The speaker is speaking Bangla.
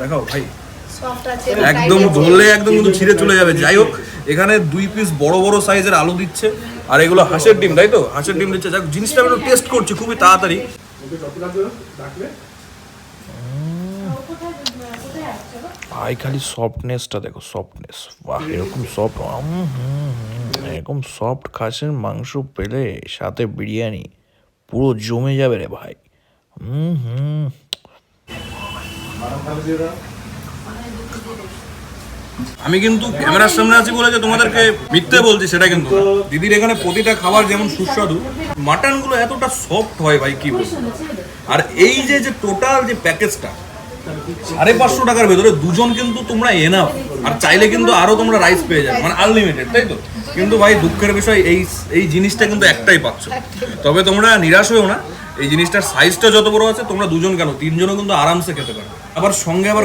দেখাও ভাই, একদম ধরলে একদম কিন্তু ছিঁড়ে চলে যাবে। যাই হোক, এখানে 2 পিস বড় বড় সাইজের আলু দিচ্ছে, আর এগুলো হাঁসের ডিম, তাই তো? হাঁসের ডিম দিচ্ছে। যাক, জিনিসটা আমি টেস্ট করছি খুবই তাড়াতাড়ি। ভাই খালি সফটনেসটা দেখো, সফটনেস, বাহ! এরকম সফট, এরকম সফট খাসির মাংস পেলে সাথে বিরিয়ানি, পুরো জমে যাবে রে ভাই। আমি কিন্তু ক্যামেরার সামনে আছি বলে যে তোমাদেরকে মিথ্যে বলছি সেটা কিন্তু না। দিদির এখানে প্রতিটা খাবার যেমন সুস্বাদু, মাটনগুলো এতটা সফট হয় ভাই, কি বলবো। আর এই যে টোটাল যে প্যাকেজটা 550 টাকার ভেতরে দুজন কিন্তু তোমরা এনাফ, আর চাইলে কিন্তু আরো তোমরা রাইস পেয়ে যাবে, মানে আনলিমিটেড, তাই তো? কিন্তু ভাই দুঃখের বিষয় এই জিনিসটা কিন্তু একটাই পাচ্ছ। তবে তোমরা নিরাশ হয়েও না, এই জিনিসটার সাইজটা যত বড় আছে, তোমরা দুজন কেন 3জনও কিন্তু আরামসে খেতে পারবে। আবার সঙ্গে আবার